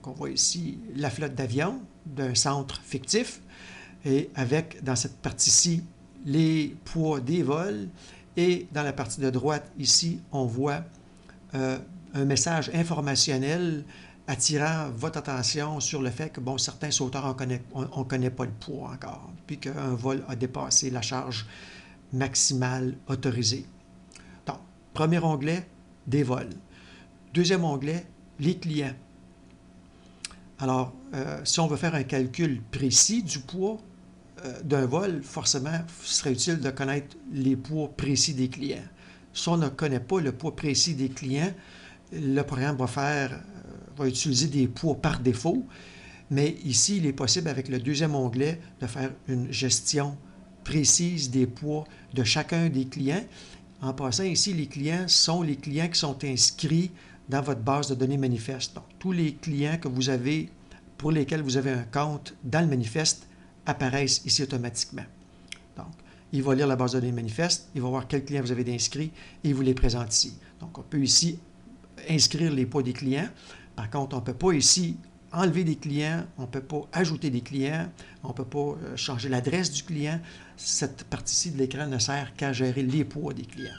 Donc, on voit ici la flotte d'avions d'un centre fictif et avec, dans cette partie-ci, les poids des vols. Et dans la partie de droite, ici, on voit un message informationnel attirant votre attention sur le fait que, bon, certains sauteurs, on connaît pas le poids encore, puis qu'un vol a dépassé la charge maximale autorisée. Donc, premier onglet, des vols. Deuxième onglet, les clients. Alors, si on veut faire un calcul précis du poids d'un vol, forcément, ce serait utile de connaître les poids précis des clients. Si on ne connaît pas le poids précis des clients, le programme va utiliser des poids par défaut, mais ici, il est possible, avec le deuxième onglet, de faire une gestion précise des poids de chacun des clients. En passant, ici, les clients sont les clients qui sont inscrits dans votre base de données manifeste. Donc, tous les clients que vous avez, pour lesquels vous avez un compte dans le manifeste, apparaissent ici automatiquement. Donc, il va lire la base de données manifeste, il va voir quels clients vous avez d'inscrits et il vous les présente ici. Donc, on peut ici inscrire les poids des clients. Par contre, on ne peut pas ici enlever des clients, on ne peut pas ajouter des clients, on ne peut pas changer l'adresse du client. Cette partie-ci de l'écran ne sert qu'à gérer les poids des clients.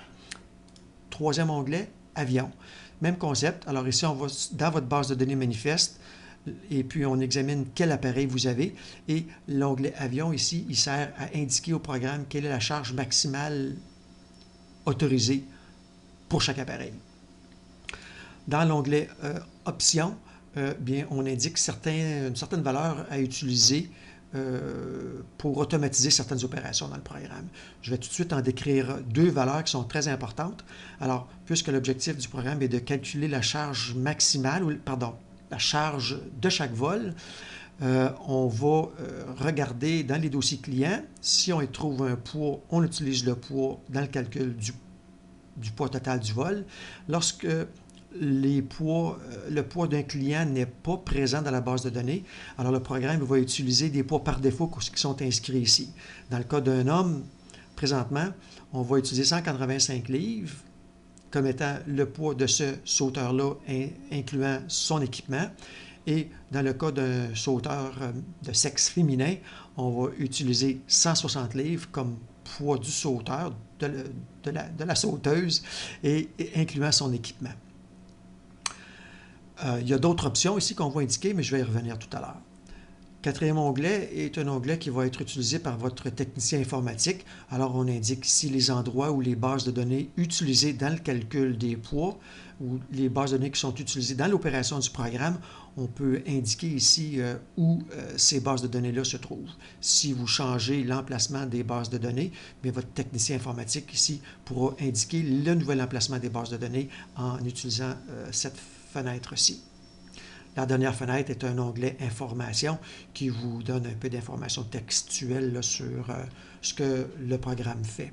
Troisième onglet, avion. Même concept. Alors ici, on va dans votre base de données manifeste et puis on examine quel appareil vous avez. Et l'onglet avion ici, il sert à indiquer au programme quelle est la charge maximale autorisée pour chaque appareil. Dans l'onglet options, bien, on indique une certaine valeur à utiliser pour automatiser certaines opérations dans le programme. Je vais tout de suite en décrire deux valeurs qui sont très importantes. Alors, puisque l'objectif du programme est de calculer la charge maximale, la charge de chaque vol, on va regarder dans les dossiers clients. Si on y trouve un poids, on utilise le poids dans le calcul du poids total du vol. Lorsque le poids d'un client n'est pas présent dans la base de données, alors le programme va utiliser des poids par défaut qui sont inscrits ici. Dans le cas d'un homme, présentement, on va utiliser 185 livres comme étant le poids de ce sauteur-là, incluant son équipement. Et dans le cas d'un sauteur de sexe féminin, on va utiliser 160 livres comme poids du sauteur, de la sauteuse, et incluant son équipement. Il y a d'autres options ici qu'on va indiquer, mais je vais y revenir tout à l'heure. Quatrième onglet est un onglet qui va être utilisé par votre technicien informatique. Alors, on indique ici les endroits ou les bases de données utilisées dans le calcul des poids ou les bases de données qui sont utilisées dans l'opération du programme. On peut indiquer ici où ces bases de données-là se trouvent. Si vous changez l'emplacement des bases de données, bien, votre technicien informatique ici pourra indiquer le nouvel emplacement des bases de données en utilisant cette fenêtre-ci. La dernière fenêtre est un onglet Information qui vous donne un peu d'informations textuelles sur ce que le programme fait.